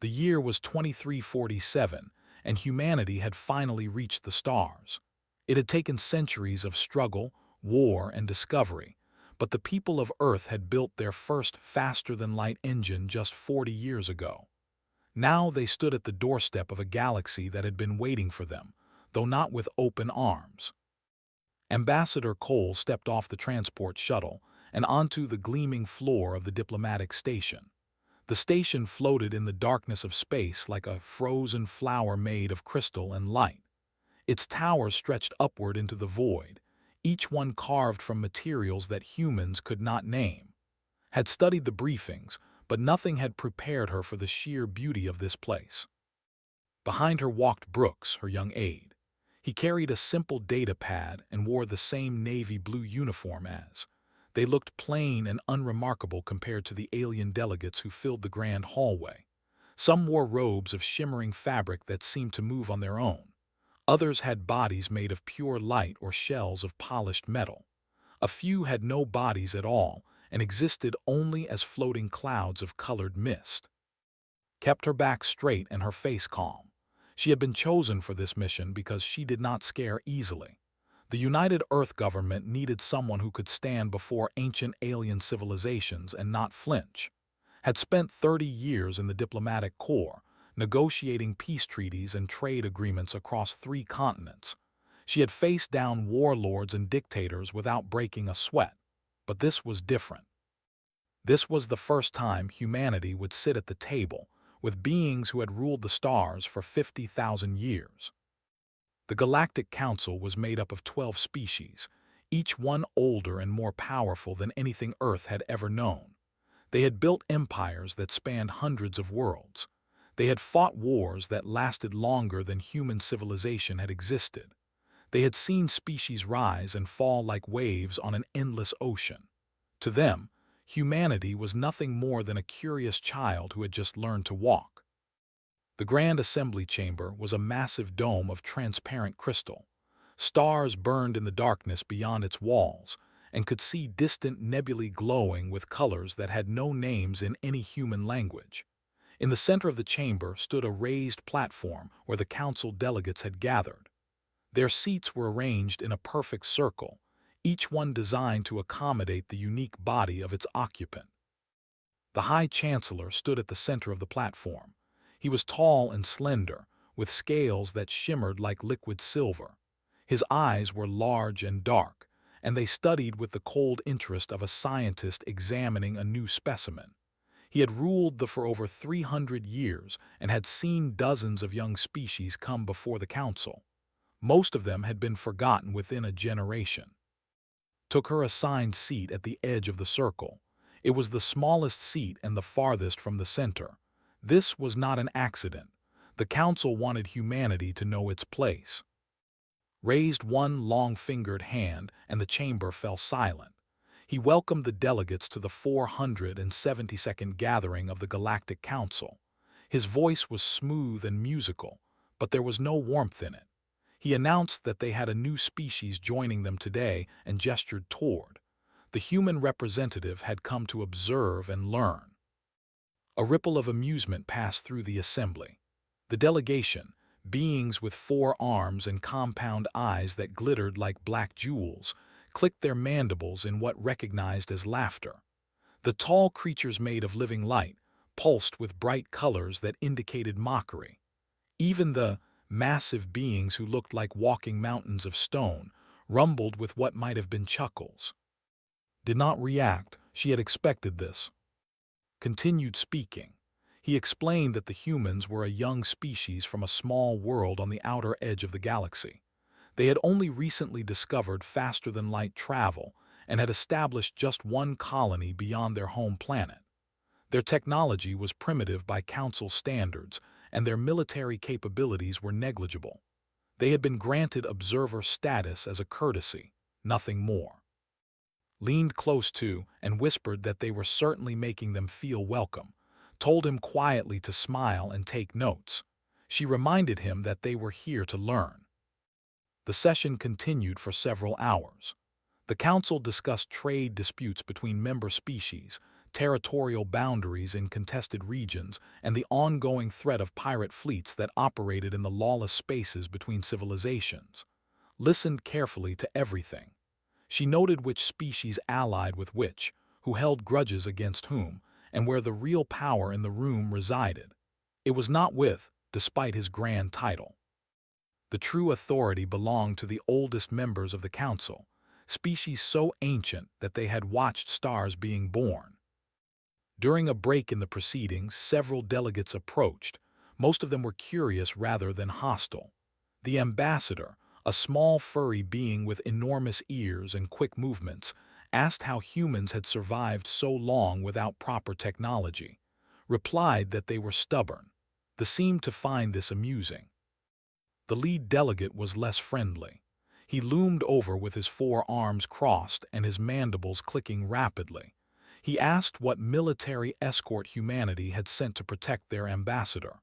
The year was 2347, and humanity had finally reached the stars. It had taken centuries of struggle, war, and discovery, but the people of Earth had built their first faster-than-light engine just 40 years ago. Now they stood at the doorstep of a galaxy that had been waiting for them, though not with open arms. Ambassador Cole stepped off the transport shuttle and onto the gleaming floor of the diplomatic station. The station floated in the darkness of space like a frozen flower made of crystal and light. Its towers stretched upward into the void, each one carved from materials that humans could not name. Had studied the briefings, but nothing had prepared her for the sheer beauty of this place. Behind her walked Brooks, her young aide. He carried a simple data pad and wore the same navy blue uniform as. They looked plain and unremarkable compared to the alien delegates who filled the grand hallway. Some wore robes of shimmering fabric that seemed to move on their own. Others had bodies made of pure light or shells of polished metal. A few had no bodies at all and existed only as floating clouds of colored mist. Kept her back straight and her face calm. She had been chosen for this mission because she did not scare easily. The United Earth government needed someone who could stand before ancient alien civilizations and not flinch. Had spent 30 years in the diplomatic corps, negotiating peace treaties and trade agreements across 3 continents. She had faced down warlords and dictators without breaking a sweat. But this was different. This was the first time humanity would sit at the table with beings who had ruled the stars for 50,000 years. The Galactic Council was made up of 12 species, each one older and more powerful than anything Earth had ever known. They had built empires that spanned hundreds of worlds. They had fought wars that lasted longer than human civilization had existed. They had seen species rise and fall like waves on an endless ocean. To them, humanity was nothing more than a curious child who had just learned to walk. The Grand Assembly Chamber was a massive dome of transparent crystal. Stars burned in the darkness beyond its walls, and could see distant nebulae glowing with colors that had no names in any human language. In the center of the chamber stood a raised platform where the council delegates had gathered. Their seats were arranged in a perfect circle, each one designed to accommodate the unique body of its occupant. The High Chancellor stood at the center of the platform. He was tall and slender, with scales that shimmered like liquid silver. His eyes were large and dark, and they studied with the cold interest of a scientist examining a new specimen. He had ruled for over 300 years and had seen dozens of young species come before the council. Most of them had been forgotten within a generation. Took her assigned seat at the edge of the circle. It was the smallest seat and the farthest from the center. This was not an accident. The council wanted humanity to know its place. Raised one long-fingered hand, and the chamber fell silent. He welcomed the delegates to the 472nd gathering of the Galactic Council. His voice was smooth and musical, but there was no warmth in it. He announced that they had a new species joining them today and gestured toward. The human representative had come to observe and learn. A ripple of amusement passed through the assembly. The delegation, beings with 4 arms and compound eyes that glittered like black jewels, clicked their mandibles in what recognized as laughter. The tall creatures made of living light pulsed with bright colors that indicated mockery. Even the massive beings who looked like walking mountains of stone rumbled with what might have been chuckles. Did not react. She had expected this. Continued speaking. He explained that the humans were a young species from a small world on the outer edge of the galaxy. They had only recently discovered faster-than-light travel and had established just one colony beyond their home planet. Their technology was primitive by Council standards, and their military capabilities were negligible. They had been granted observer status as a courtesy, nothing more. Leaned close to and whispered that they were certainly making them feel welcome, told him quietly to smile and take notes. She reminded him that they were here to learn. The session continued for several hours. The council discussed trade disputes between member species, territorial boundaries in contested regions, and the ongoing threat of pirate fleets that operated in the lawless spaces between civilizations. Listened carefully to everything. She noted which species allied with which, who held grudges against whom, and where the real power in the room resided. It was not with, despite his grand title. The true authority belonged to the oldest members of the council, species so ancient that they had watched stars being born. During a break in the proceedings, several delegates approached. Most of them were curious rather than hostile. The ambassador, a small furry being with enormous ears and quick movements, asked how humans had survived so long without proper technology, replied that they were stubborn. They seemed to find this amusing. The lead delegate was less friendly. He loomed over with his four arms crossed and his mandibles clicking rapidly. He asked what military escort humanity had sent to protect their ambassador.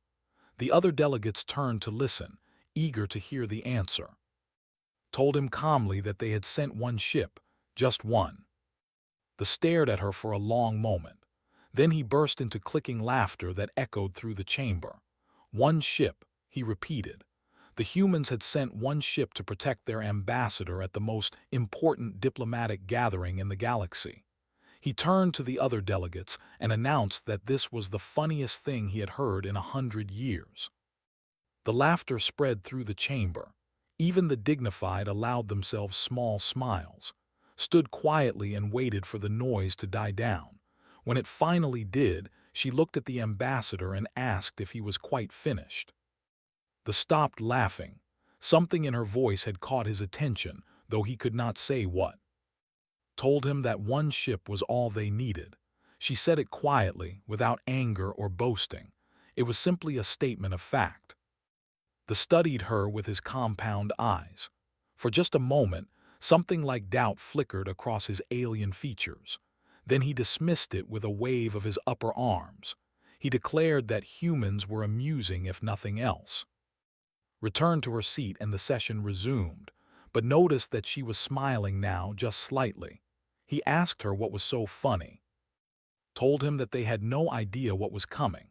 The other delegates turned to listen, eager to hear the answer. Told him calmly that they had sent one ship, just one. They stared at her for a long moment. Then he burst into clicking laughter that echoed through the chamber. One ship, he repeated. The humans had sent one ship to protect their ambassador at the most important diplomatic gathering in the galaxy. He turned to the other delegates and announced that this was the funniest thing he had heard in 100 years. The laughter spread through the chamber. Even the dignified allowed themselves small smiles, stood quietly and waited for the noise to die down. When it finally did, she looked at the ambassador and asked if he was quite finished. They stopped laughing. Something in her voice had caught his attention, though he could not say what. Told him that one ship was all they needed. She said it quietly, without anger or boasting. It was simply a statement of fact. They studied her with his compound eyes. For just a moment, something like doubt flickered across his alien features. Then he dismissed it with a wave of his upper arms. He declared that humans were amusing if nothing else. Returned to her seat and the session resumed, but noticed that she was smiling now just slightly. He asked her what was so funny. Told him that they had no idea what was coming.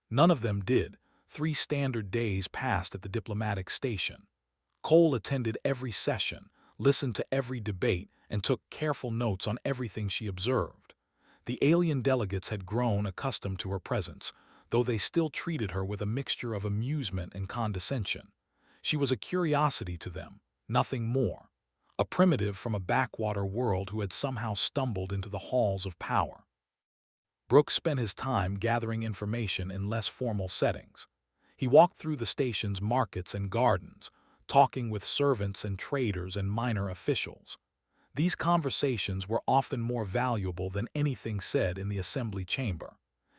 None of them did. 3 standard days passed at the diplomatic station. Cole attended every session, listened to every debate, and took careful notes on everything she observed. The alien delegates had grown accustomed to her presence, though they still treated her with a mixture of amusement and condescension. She was a curiosity to them, nothing more. A primitive from a backwater world who had somehow stumbled into the halls of power. Brooks spent his time gathering information in less formal settings. He walked through the station's markets and gardens, talking with servants and traders and minor officials. These conversations were often more valuable than anything said in the assembly chamber.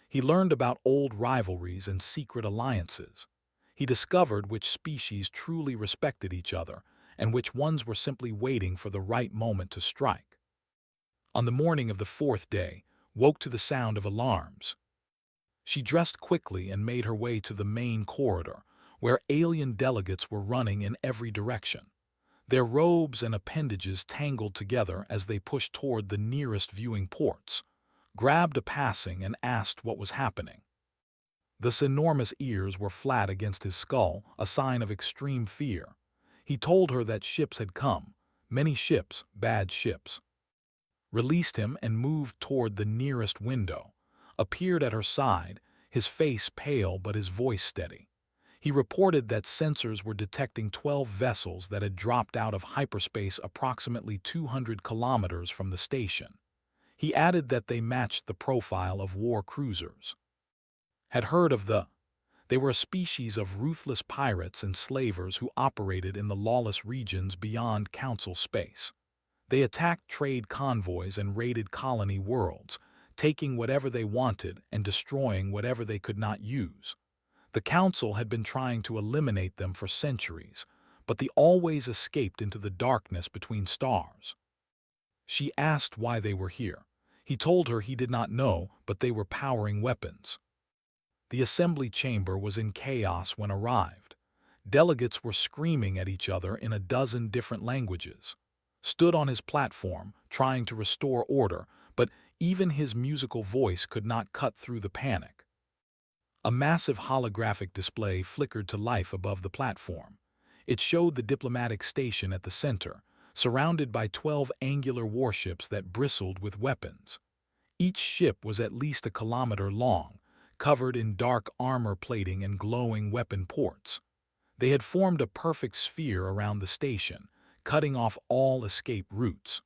He learned about old rivalries and secret alliances. He discovered which species truly respected each other and which ones were simply waiting for the right moment to strike. On the morning of the 4th day, woke to the sound of alarms. She dressed quickly and made her way to the main corridor, where alien delegates were running in every direction. Their robes and appendages tangled together as they pushed toward the nearest viewing ports, grabbed a passing and asked what was happening. Thus enormous ears were flat against his skull, a sign of extreme fear. He told her that ships had come, many ships, bad ships. Released him and moved toward the nearest window, appeared at her side, his face pale but his voice steady. He reported that sensors were detecting 12 vessels that had dropped out of hyperspace approximately 200 kilometers from the station. He added that they matched the profile of war cruisers. Had heard of they were a species of ruthless pirates and slavers who operated in the lawless regions beyond Council space. They attacked trade convoys and raided colony worlds, taking whatever they wanted and destroying whatever they could not use. The Council had been trying to eliminate them for centuries, but they always escaped into the darkness between stars. She asked why they were here. He told her he did not know, but they were powering weapons. The assembly chamber was in chaos when arrived. Delegates were screaming at each other in a dozen different languages. Stood on his platform, trying to restore order, but Even his musical voice could not cut through the panic. A massive holographic display flickered to life above the platform. It showed the diplomatic station at the center, surrounded by 12 angular warships that bristled with weapons. Each ship was at least a kilometer long, covered in dark armor plating and glowing weapon ports. They had formed a perfect sphere around the station, cutting off all escape routes.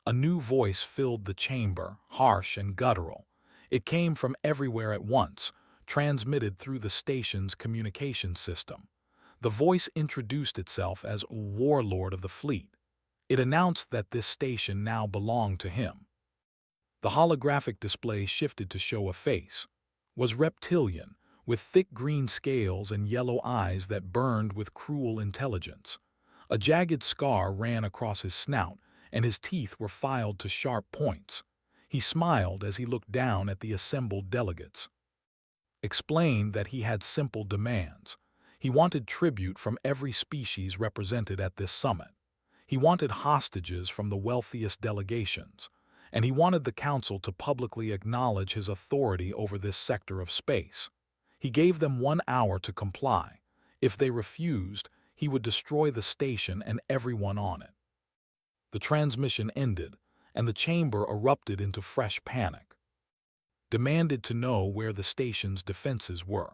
A new voice filled the chamber, harsh and guttural. It came from everywhere at once, transmitted through the station's communication system. The voice introduced itself as Warlord of the Fleet. It announced that this station now belonged to him. The holographic display shifted to show a face. Was reptilian, with thick green scales and yellow eyes that burned with cruel intelligence. A jagged scar ran across his snout, and his teeth were filed to sharp points. He smiled as he looked down at the assembled delegates. Explained that he had simple demands. He wanted tribute from every species represented at this summit. He wanted hostages from the wealthiest delegations, and he wanted the council to publicly acknowledge his authority over this sector of space. He gave them 1 hour to comply. If they refused, he would destroy the station and everyone on it. The transmission ended, and the chamber erupted into fresh panic. Demanded to know where the station's defenses were.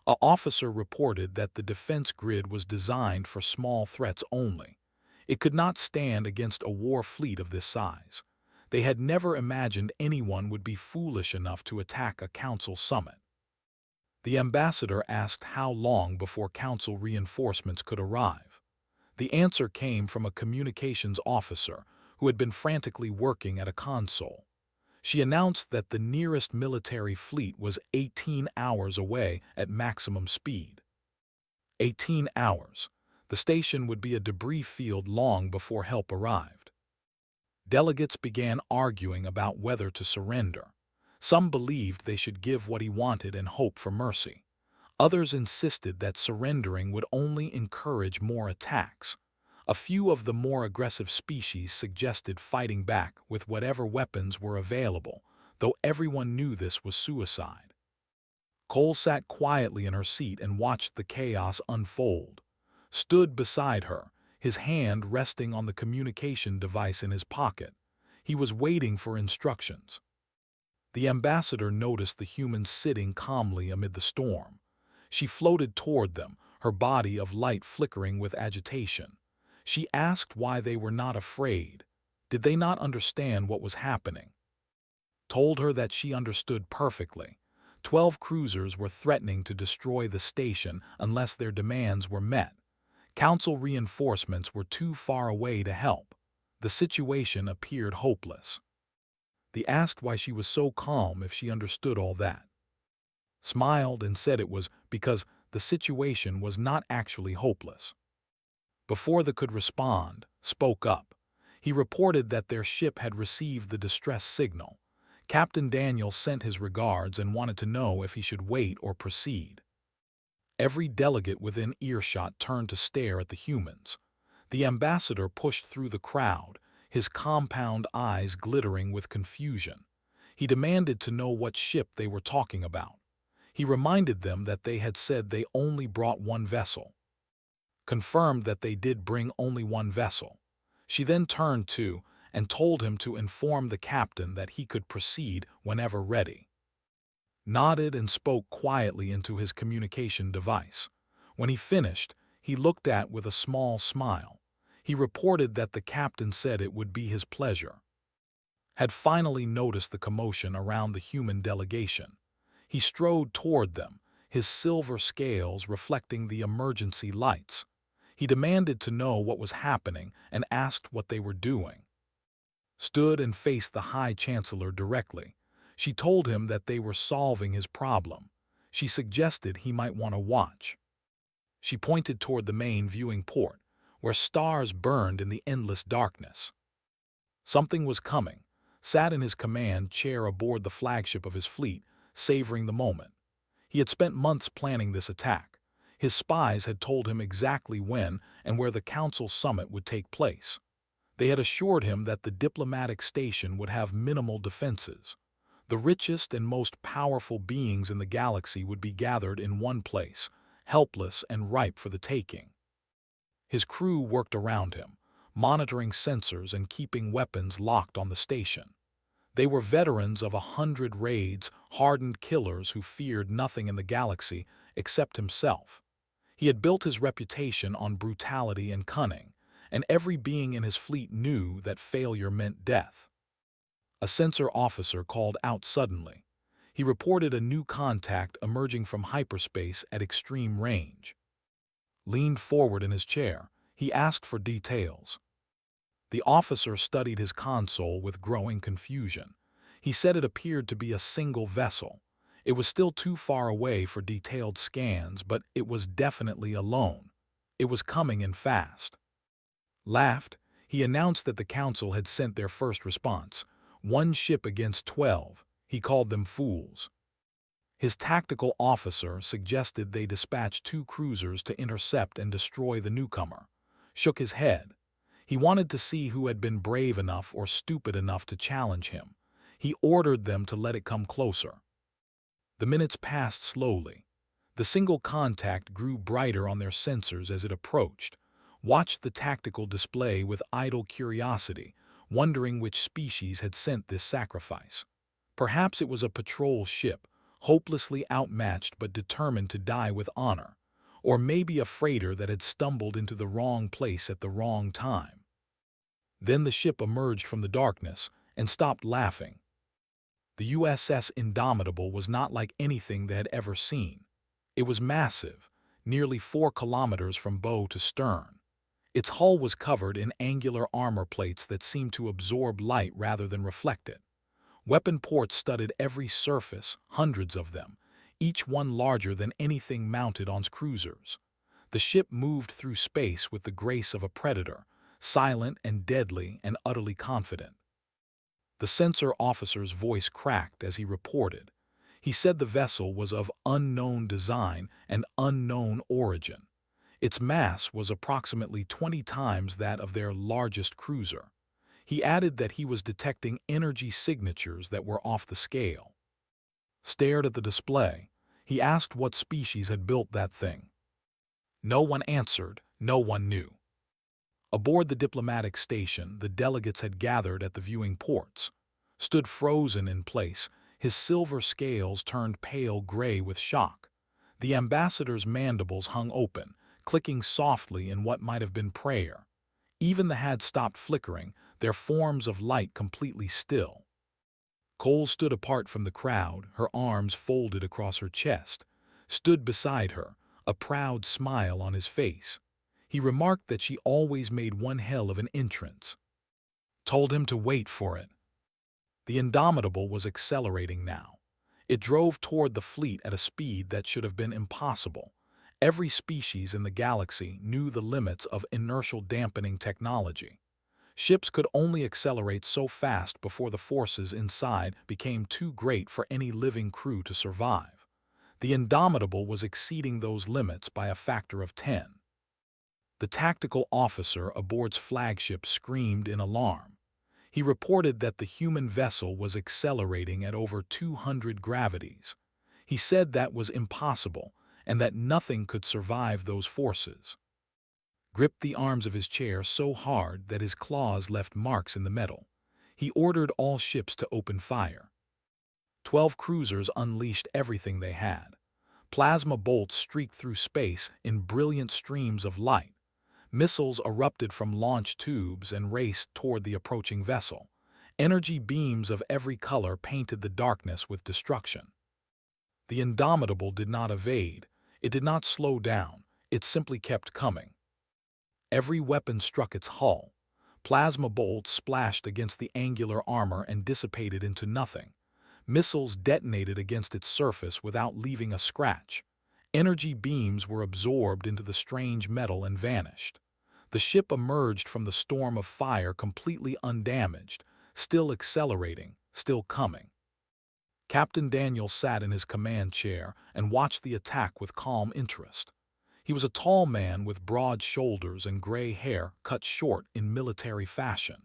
An officer reported that the defense grid was designed for small threats only. It could not stand against a war fleet of this size. They had never imagined anyone would be foolish enough to attack a council summit. The ambassador asked how long before council reinforcements could arrive. The answer came from a communications officer who had been frantically working at a console. She announced that the nearest military fleet was 18 hours away at maximum speed. 18 hours. The station would be a debris field long before help arrived. Delegates began arguing about whether to surrender. Some believed they should give what he wanted and hope for mercy. Others insisted that surrendering would only encourage more attacks. A few of the more aggressive species suggested fighting back with whatever weapons were available, though everyone knew this was suicide. Cole sat quietly in her seat and watched the chaos unfold. Stood beside her, his hand resting on the communication device in his pocket. He was waiting for instructions. The ambassador noticed the humans sitting calmly amid the storm. She floated toward them, her body of light flickering with agitation. She asked why they were not afraid. Did they not understand what was happening? Told her that she understood perfectly. 12 cruisers were threatening to destroy the station unless their demands were met. Council reinforcements were too far away to help. The situation appeared hopeless. They asked why she was so calm if she understood all that. Smiled and said it was because the situation was not actually hopeless. Before they could respond, spoke up. He reported that their ship had received the distress signal. Captain Daniel sent his regards and wanted to know if he should wait or proceed. Every delegate within earshot turned to stare at the humans. The ambassador pushed through the crowd, his compound eyes glittering with confusion. He demanded to know what ship they were talking about. He reminded them that they had said they only brought one vessel. Confirmed that they did bring only one vessel. She then turned to and told him to inform the captain that he could proceed whenever ready. Nodded and spoke quietly into his communication device. When he finished, he looked at with a small smile. He reported that the captain said it would be his pleasure. Had finally noticed the commotion around the human delegation. He strode toward them, his silver scales reflecting the emergency lights. He demanded to know what was happening and asked what they were doing. Stood and faced the High Chancellor directly. She told him that they were solving his problem. She suggested he might want to watch. She pointed toward the main viewing port, where stars burned in the endless darkness. Something was coming. Sat in his command chair aboard the flagship of his fleet, savoring the moment. He had spent months planning this attack. His spies had told him exactly when and where the council summit would take place. They had assured him that the diplomatic station would have minimal defenses. The richest and most powerful beings in the galaxy would be gathered in one place, helpless and ripe for the taking. His crew worked around him, monitoring sensors and keeping weapons locked on the station. They were veterans of 100 raids, hardened killers who feared nothing in the galaxy except himself. He had built his reputation on brutality and cunning, and every being in his fleet knew that failure meant death. A sensor officer called out suddenly. He reported a new contact emerging from hyperspace at extreme range. Leaned forward in his chair, he asked for details. The officer studied his console with growing confusion. He said it appeared to be a single vessel. It was still too far away for detailed scans, but it was definitely alone. It was coming in fast. Laughed, he announced that the council had sent their first response. 1 ship against 12. He called them fools. His tactical officer suggested they dispatch 2 cruisers to intercept and destroy the newcomer. Shook his head. He wanted to see who had been brave enough or stupid enough to challenge him. He ordered them to let it come closer. The minutes passed slowly. The single contact grew brighter on their sensors as it approached. Watched the tactical display with idle curiosity, wondering which species had sent this sacrifice. Perhaps it was a patrol ship, hopelessly outmatched but determined to die with honor. Or maybe a freighter that had stumbled into the wrong place at the wrong time. Then the ship emerged from the darkness and stopped laughing. The USS Indomitable was not like anything they had ever seen. It was massive, nearly 4 kilometers from bow to stern. Its hull was covered in angular armor plates that seemed to absorb light rather than reflect it. Weapon ports studded every surface, hundreds of them, each one larger than anything mounted on cruisers. The ship moved through space with the grace of a predator, silent and deadly and utterly confident. The sensor officer's voice cracked as he reported. He said the vessel was of unknown design and unknown origin. Its mass was approximately 20 times that of their largest cruiser. He added that he was detecting energy signatures that were off the scale. Stared at the display. He asked what species had built that thing. No one answered, no one knew. Aboard the diplomatic station, the delegates had gathered at the viewing ports. Stood frozen in place, his silver scales turned pale gray with shock. The ambassador's mandibles hung open, clicking softly in what might have been prayer. Even the had stopped flickering, their forms of light completely still. Cole stood apart from the crowd, her arms folded across her chest. Stood beside her, a proud smile on his face. He remarked that she always made one hell of an entrance. Told him to wait for it. The Indomitable was accelerating now. It drove toward the fleet at a speed that should have been impossible. Every species in the galaxy knew the limits of inertial dampening technology. Ships could only accelerate so fast before the forces inside became too great for any living crew to survive. The Indomitable was exceeding those limits by a factor of 10. The tactical officer aboard's flagship screamed in alarm. He reported that the human vessel was accelerating at over 200 gravities. He said that was impossible and that nothing could survive those forces. Gripped the arms of his chair so hard that his claws left marks in the metal. He ordered all ships to open fire. 12 cruisers unleashed everything they had. Plasma bolts streaked through space in brilliant streams of light. Missiles erupted from launch tubes and raced toward the approaching vessel. Energy beams of every color painted the darkness with destruction. The Indomitable did not evade. It did not slow down. It simply kept coming. Every weapon struck its hull. Plasma bolts splashed against the angular armor and dissipated into nothing. Missiles detonated against its surface without leaving a scratch. Energy beams were absorbed into the strange metal and vanished. The ship emerged from the storm of fire completely undamaged, still accelerating, still coming. Captain Daniel sat in his command chair and watched the attack with calm interest. He was a tall man with broad shoulders and gray hair cut short in military fashion.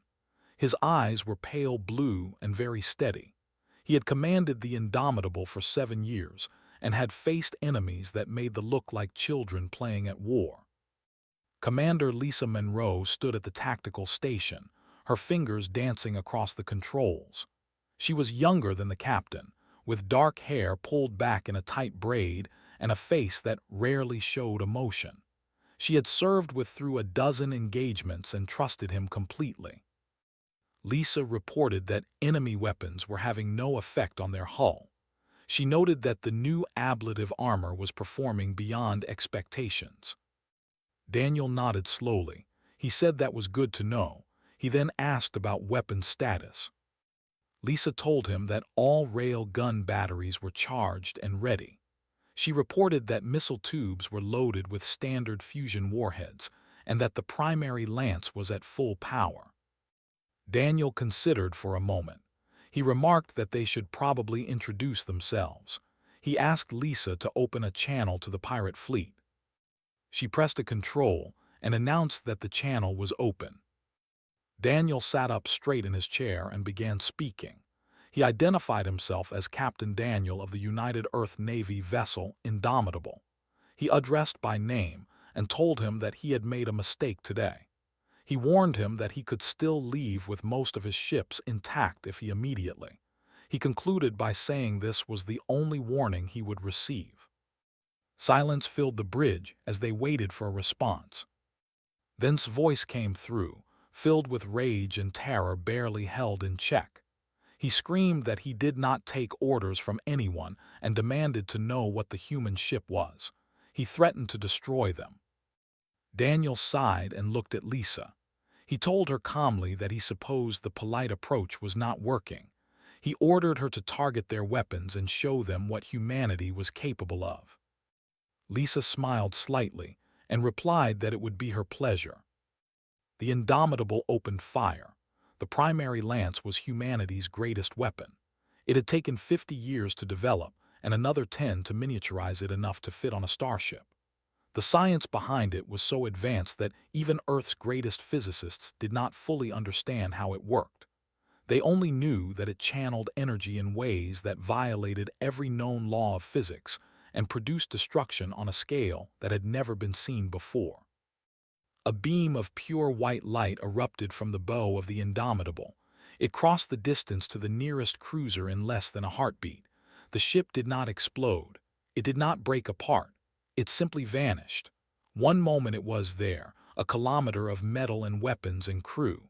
His eyes were pale blue and very steady. He had commanded the Indomitable for 7 years and had faced enemies that made them look like children playing at war. Commander Lisa Monroe stood at the tactical station, her fingers dancing across the controls. She was younger than the captain, with dark hair pulled back in a tight braid and a face that rarely showed emotion. She had served with through a dozen engagements and trusted him completely. Lisa reported that enemy weapons were having no effect on their hull. She noted that the new ablative armor was performing beyond expectations. Daniel nodded slowly. He said that was good to know. He then asked about weapon status. Lisa told him that all rail gun batteries were charged and ready. She reported that missile tubes were loaded with standard fusion warheads and that the primary lance was at full power. Daniel considered for a moment. He remarked that they should probably introduce themselves. He asked Lisa to open a channel to the pirate fleet. She pressed a control and announced that the channel was open. Daniel sat up straight in his chair and began speaking. He identified himself as Captain Daniel of the United Earth Navy vessel Indomitable. He addressed by name and told him that he had made a mistake today. He warned him that he could still leave with most of his ships intact if he immediately. He concluded by saying this was the only warning he would receive. Silence filled the bridge as they waited for a response. Then's voice came through, filled with rage and terror barely held in check. He screamed that he did not take orders from anyone and demanded to know what the human ship was. He threatened to destroy them. Daniel sighed and looked at Lisa. He told her calmly that he supposed the polite approach was not working. He ordered her to target their weapons and show them what humanity was capable of. Lisa smiled slightly and replied that it would be her pleasure. The Indomitable opened fire. The primary lance was humanity's greatest weapon. It had taken 50 years to develop and another 10 to miniaturize it enough to fit on a starship. The science behind it was so advanced that even Earth's greatest physicists did not fully understand how it worked. They only knew that it channeled energy in ways that violated every known law of physics and produced destruction on a scale that had never been seen before. A beam of pure white light erupted from the bow of the Indomitable. It crossed the distance to the nearest cruiser in less than a heartbeat. The ship did not explode. It did not break apart. It simply vanished. One moment it was there, a kilometer of metal and weapons and crew.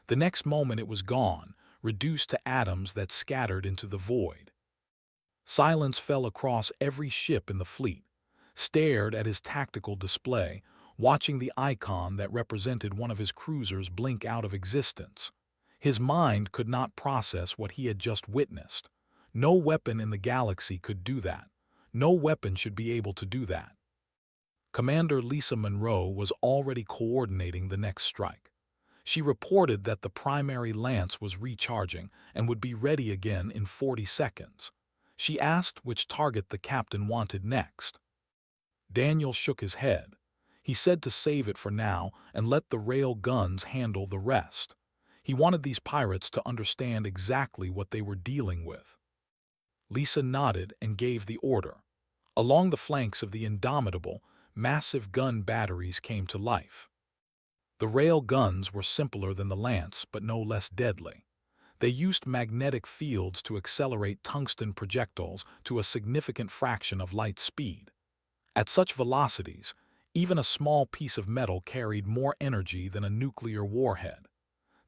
The next moment it was gone, reduced to atoms that scattered into the void. Silence fell across every ship in the fleet. Stared at his tactical display, watching the icon that represented one of his cruisers blink out of existence. His mind could not process what he had just witnessed. No weapon in the galaxy could do that. No weapon should be able to do that. Commander Lisa Monroe was already coordinating the next strike. She reported that the primary lance was recharging and would be ready again in 40 seconds. She asked which target the captain wanted next. Daniel shook his head. He said to save it for now and let the rail guns handle the rest. He wanted these pirates to understand exactly what they were dealing with. Lisa nodded and gave the order. Along the flanks of the Indomitable, massive gun batteries came to life. The rail guns were simpler than the lance, but no less deadly. They used magnetic fields to accelerate tungsten projectiles to a significant fraction of light speed. At such velocities, even a small piece of metal carried more energy than a nuclear warhead.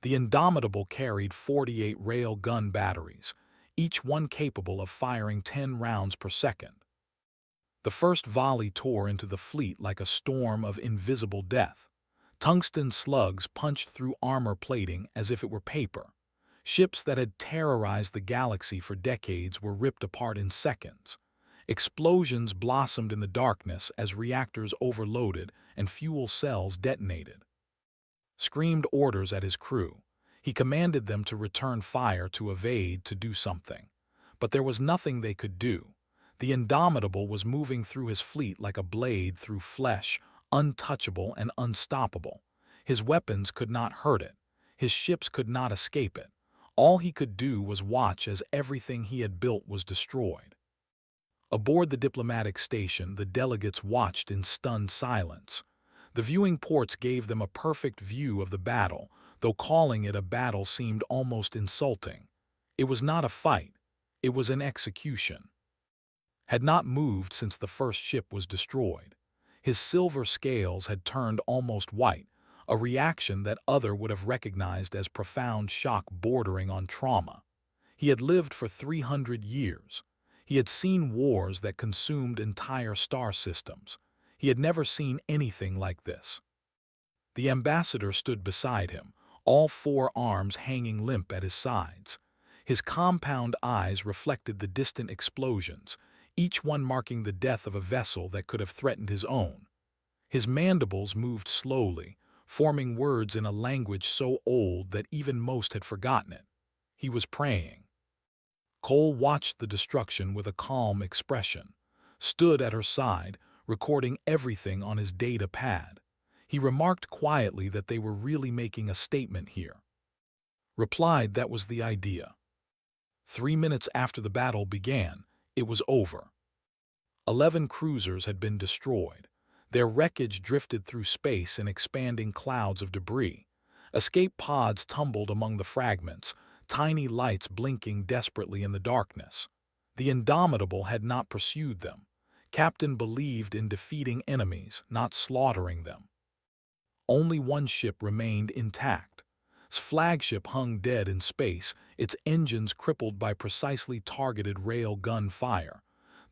The Indomitable carried 48 rail gun batteries, each one capable of firing 10 rounds per second. The first volley tore into the fleet like a storm of invisible death. Tungsten slugs punched through armor plating as if it were paper. Ships that had terrorized the galaxy for decades were ripped apart in seconds. Explosions blossomed in the darkness as reactors overloaded and fuel cells detonated. Screamed orders at his crew. He commanded them to return fire, to evade, to do something. But there was nothing they could do. The Indomitable was moving through his fleet like a blade through flesh, untouchable and unstoppable. His weapons could not hurt it. His ships could not escape it. All he could do was watch as everything he had built was destroyed. Aboard the diplomatic station, the delegates watched in stunned silence. The viewing ports gave them a perfect view of the battle, though calling it a battle seemed almost insulting. It was not a fight. It was an execution. Had not moved since the first ship was destroyed. His silver scales had turned almost white, a reaction that other would have recognized as profound shock bordering on trauma. He had lived for 300 years. He had seen wars that consumed entire star systems. He had never seen anything like this. The ambassador stood beside him, all four arms hanging limp at his sides. His compound eyes reflected the distant explosions, each one marking the death of a vessel that could have threatened his own. His mandibles moved slowly, forming words in a language so old that even most had forgotten it. He was praying. Cole watched the destruction with a calm expression, stood at her side, recording everything on his data pad. He remarked quietly that they were really making a statement here. Replied that was the idea. 3 minutes after the battle began, it was over. 11 cruisers had been destroyed. Their wreckage drifted through space in expanding clouds of debris. Escape pods tumbled among the fragments, tiny lights blinking desperately in the darkness. The Indomitable had not pursued them. Captain believed in defeating enemies, not slaughtering them. Only one ship remained intact. Its flagship hung dead in space, its engines crippled by precisely targeted rail gun fire.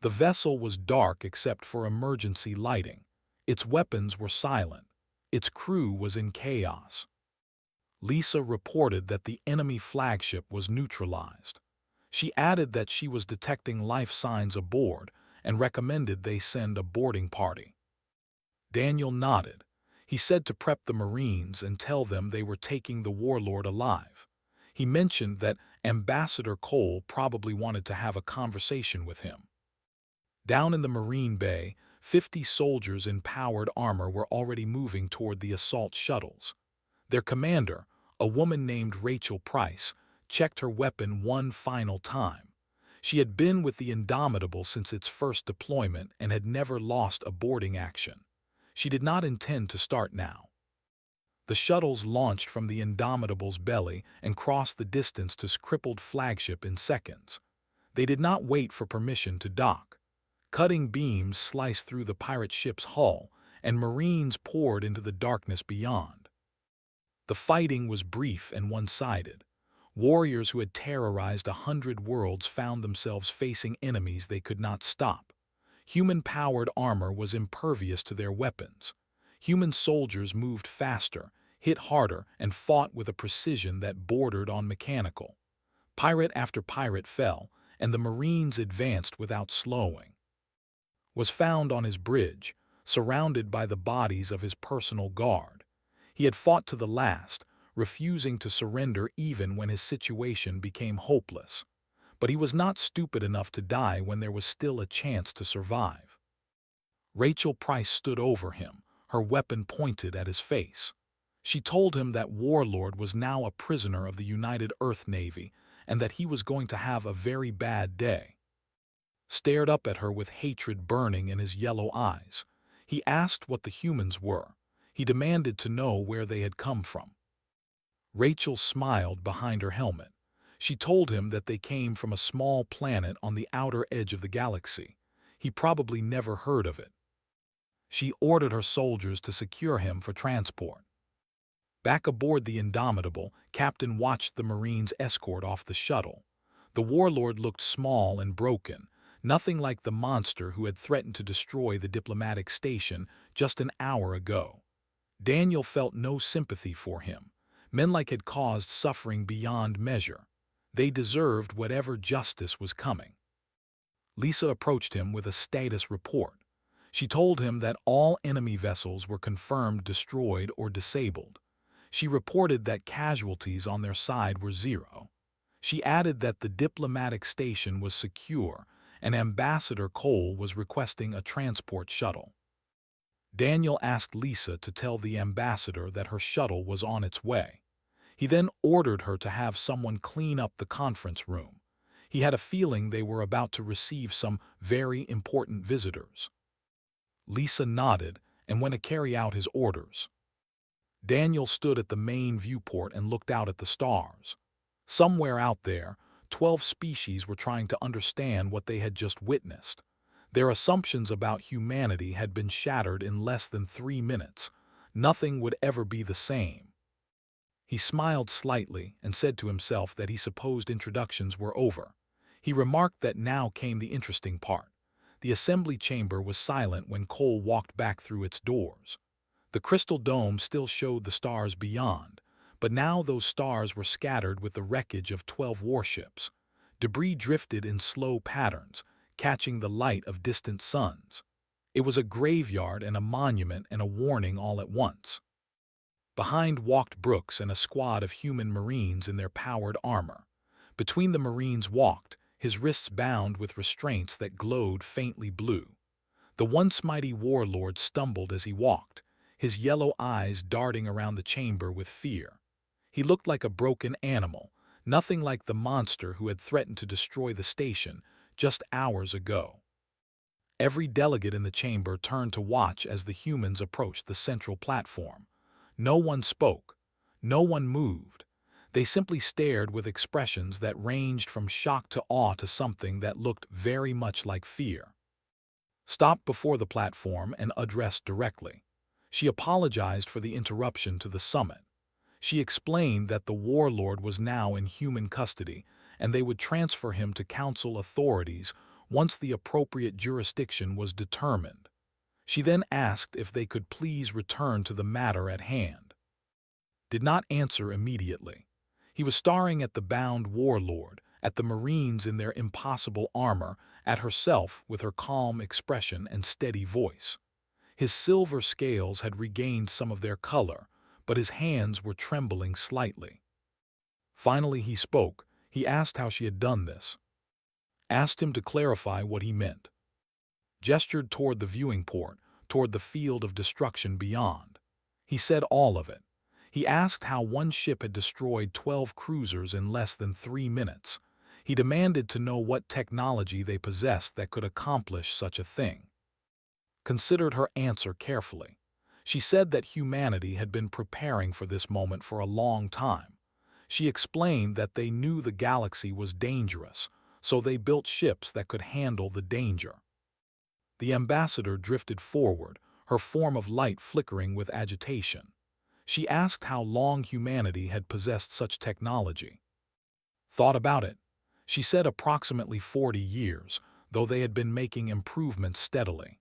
The vessel was dark except for emergency lighting. Its weapons were silent. Its crew was in chaos. Lisa reported that the enemy flagship was neutralized. She added that she was detecting life signs aboard and recommended they send a boarding party. Daniel nodded. He said to prep the Marines and tell them they were taking the warlord alive. He mentioned that Ambassador Cole probably wanted to have a conversation with him. Down in the Marine Bay, 50 soldiers in powered armor were already moving toward the assault shuttles. Their commander, a woman named Rachel Price, checked her weapon one final time. She had been with the Indomitable since its first deployment and had never lost a boarding action. She did not intend to start now. The shuttles launched from the Indomitable's belly and crossed the distance to its crippled flagship in seconds. They did not wait for permission to dock. Cutting beams sliced through the pirate ship's hull, and Marines poured into the darkness beyond. The fighting was brief and one-sided. Warriors who had terrorized 100 worlds found themselves facing enemies they could not stop. Human-powered armor was impervious to their weapons. Human soldiers moved faster, hit harder, and fought with a precision that bordered on mechanical. Pirate after pirate fell, and the Marines advanced without slowing. Was found on his bridge, surrounded by the bodies of his personal guard. He had fought to the last, refusing to surrender even when his situation became hopeless. But he was not stupid enough to die when there was still a chance to survive. Rachel Price stood over him, her weapon pointed at his face. She told him that Warlord was now a prisoner of the United Earth Navy and that he was going to have a very bad day. Stared up at her with hatred burning in his yellow eyes. He asked what the humans were. He demanded to know where they had come from. Rachel smiled behind her helmet. She told him that they came from a small planet on the outer edge of the galaxy. He probably never heard of it. She ordered her soldiers to secure him for transport. Back aboard the Indomitable, Captain watched the Marines escort off the shuttle. The warlord looked small and broken, nothing like the monster who had threatened to destroy the diplomatic station just an hour ago. Daniel felt no sympathy for him. Menlike had caused suffering beyond measure. They deserved whatever justice was coming. Lisa approached him with a status report. She told him that all enemy vessels were confirmed destroyed or disabled. She reported that casualties on their side were 0. She added that the diplomatic station was secure and Ambassador Cole was requesting a transport shuttle. Daniel asked Lisa to tell the ambassador that her shuttle was on its way. He then ordered her to have someone clean up the conference room. He had a feeling they were about to receive some very important visitors. Lisa nodded and went to carry out his orders. Daniel stood at the main viewport and looked out at the stars. Somewhere out there, 12 species were trying to understand what they had just witnessed. Their assumptions about humanity had been shattered in less than 3 minutes. Nothing would ever be the same. He smiled slightly and said to himself that he supposed introductions were over. He remarked that now came the interesting part. The assembly chamber was silent when Cole walked back through its doors. The crystal dome still showed the stars beyond, but now those stars were scattered with the wreckage of 12 warships. Debris drifted in slow patterns, catching the light of distant suns. It was a graveyard and a monument and a warning all at once. Behind walked Brooks and a squad of human marines in their powered armor. Between the marines walked, his wrists bound with restraints that glowed faintly blue. The once mighty warlord stumbled as he walked, his yellow eyes darting around the chamber with fear. He looked like a broken animal, nothing like the monster who had threatened to destroy the station just hours ago. Every delegate in the chamber turned to watch as the humans approached the central platform. No one spoke. No one moved. They simply stared with expressions that ranged from shock to awe to something that looked very much like fear. Stopped before the platform and addressed directly. She apologized for the interruption to the summit. She explained that the warlord was now in human custody and they would transfer him to council authorities once the appropriate jurisdiction was determined. She then asked if they could please return to the matter at hand. Did not answer immediately. He was staring at the bound warlord, at the marines in their impossible armor, at herself with her calm expression and steady voice. His silver scales had regained some of their color, but his hands were trembling slightly. Finally he spoke. He asked how she had done this. Asked him to clarify what he meant. Gestured toward the viewing port, toward the field of destruction beyond. He said all of it. He asked how one ship had destroyed 12 cruisers in less than 3 minutes. He demanded to know what technology they possessed that could accomplish such a thing. Considered her answer carefully. She said that humanity had been preparing for this moment for a long time. She explained that they knew the galaxy was dangerous, so they built ships that could handle the danger. The ambassador drifted forward, her form of light flickering with agitation. She asked how long humanity had possessed such technology. Thought about it. She said approximately 40 years, though they had been making improvements steadily.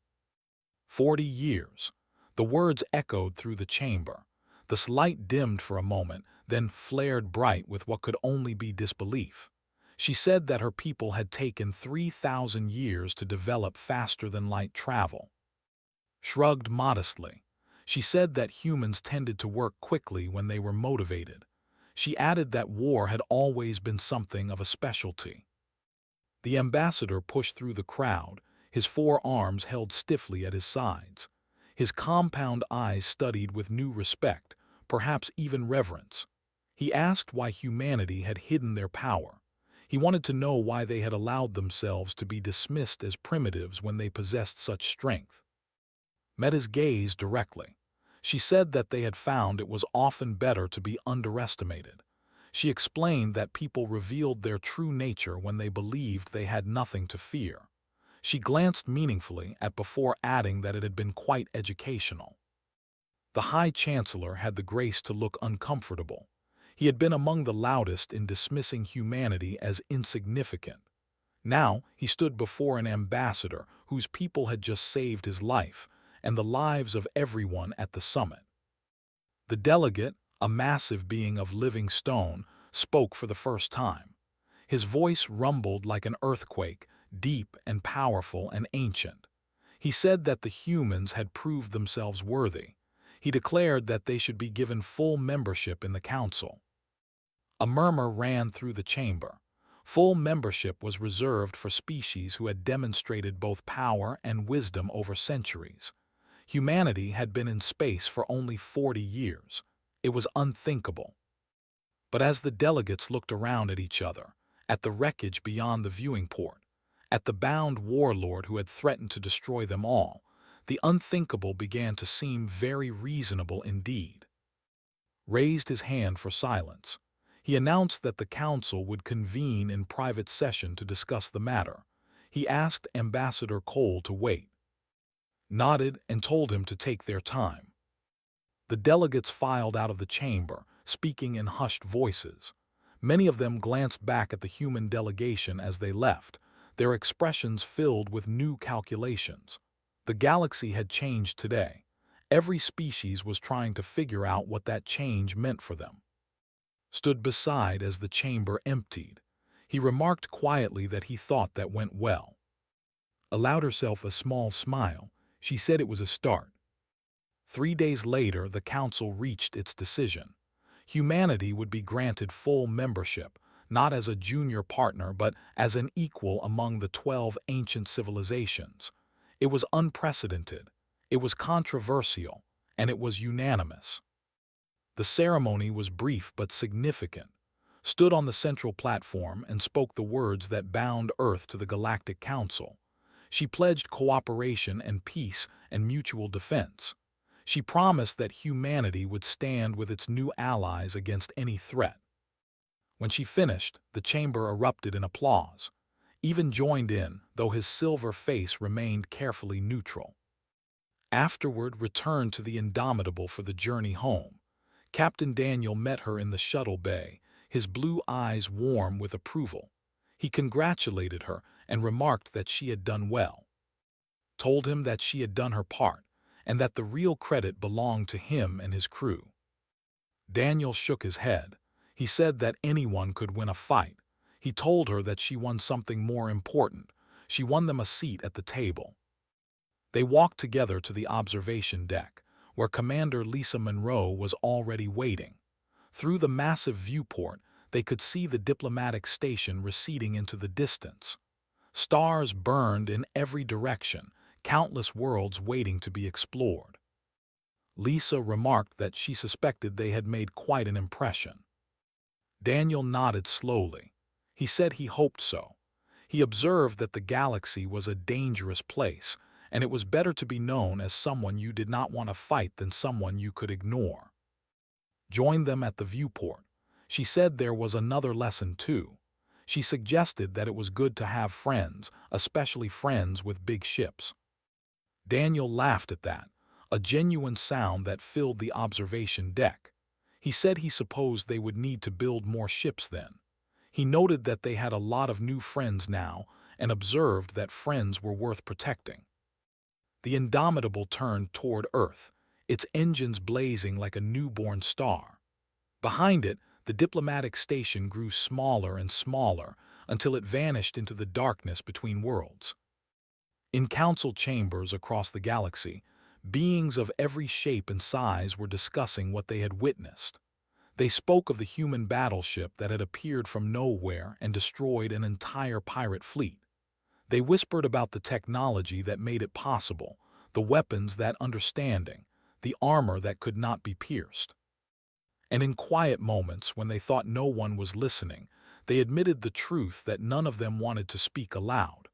40 years. The words echoed through the chamber. The light dimmed for a moment, then flared bright with what could only be disbelief. She said that her people had taken 3,000 years to develop faster-than-light travel. Shrugged modestly. She said that humans tended to work quickly when they were motivated. She added that war had always been something of a specialty. The ambassador pushed through the crowd, his 4 arms held stiffly at his sides. His compound eyes studied with new respect, perhaps even reverence. He asked why humanity had hidden their power. He wanted to know why they had allowed themselves to be dismissed as primitives when they possessed such strength. Met his gaze directly. She said that they had found it was often better to be underestimated. She explained that people revealed their true nature when they believed they had nothing to fear. She glanced meaningfully at before adding that it had been quite educational. The High Chancellor had the grace to look uncomfortable. He had been among the loudest in dismissing humanity as insignificant. Now he stood before an ambassador whose people had just saved his life and the lives of everyone at the summit. The delegate, a massive being of living stone, spoke for the first time. His voice rumbled like an earthquake, deep and powerful and ancient. He said that the humans had proved themselves worthy. He declared that they should be given full membership in the council. A murmur ran through the chamber. Full membership was reserved for species who had demonstrated both power and wisdom over centuries. Humanity had been in space for only 40 years. It was unthinkable. But as the delegates looked around at each other, at the wreckage beyond the viewing port, at the bound warlord who had threatened to destroy them all, the unthinkable began to seem very reasonable indeed. Raised his hand for silence. He announced that the council would convene in private session to discuss the matter. He asked Ambassador Cole to wait, nodded, and told him to take their time. The delegates filed out of the chamber, speaking in hushed voices. Many of them glanced back at the human delegation as they left, their expressions filled with new calculations. The galaxy had changed today. Every species was trying to figure out what that change meant for them. Stood beside as the chamber emptied. He remarked quietly that he thought that went well. Allowed herself a small smile. She said it was a start. 3 days later, the council reached its decision. Humanity would be granted full membership, not as a junior partner but as an equal among the 12 ancient civilizations. It was unprecedented, it was controversial, and it was unanimous. The ceremony was brief but significant. Stood on the central platform and spoke the words that bound Earth to the Galactic Council. She pledged cooperation and peace and mutual defense. She promised that humanity would stand with its new allies against any threat. When she finished, the chamber erupted in applause. Even joined in, though his silver face remained carefully neutral. Afterward, returned to the Indomitable for the journey home. Captain Daniel met her in the shuttle bay, his blue eyes warm with approval. He congratulated her and remarked that she had done well. Told him that she had done her part, and that the real credit belonged to him and his crew. Daniel shook his head. He said that anyone could win a fight. He told her that she won something more important. She won them a seat at the table. They walked together to the observation deck, where Commander Lisa Monroe was already waiting. Through the massive viewport, they could see the diplomatic station receding into the distance. Stars burned in every direction, countless worlds waiting to be explored. Lisa remarked that she suspected they had made quite an impression. Daniel nodded slowly. He said he hoped so. He observed that the galaxy was a dangerous place, and it was better to be known as someone you did not want to fight than someone you could ignore. Joined them at the viewport. She said there was another lesson too. She suggested that it was good to have friends, especially friends with big ships. Daniel laughed at that, a genuine sound that filled the observation deck. He said he supposed they would need to build more ships then. He noted that they had a lot of new friends now and observed that friends were worth protecting. The Indomitable turned toward Earth, its engines blazing like a newborn star. Behind it, the diplomatic station grew smaller and smaller until it vanished into the darkness between worlds. In council chambers across the galaxy, beings of every shape and size were discussing what they had witnessed. They spoke of the human battleship that had appeared from nowhere and destroyed an entire pirate fleet. They whispered about the technology that made it possible, the weapons that understanding, the armor that could not be pierced. And in quiet moments when they thought no one was listening, they admitted the truth that none of them wanted to speak aloud.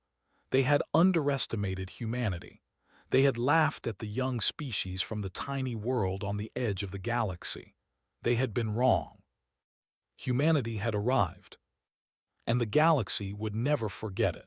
They had underestimated humanity. They had laughed at the young species from the tiny world on the edge of the galaxy. They had been wrong. Humanity had arrived, and the galaxy would never forget it.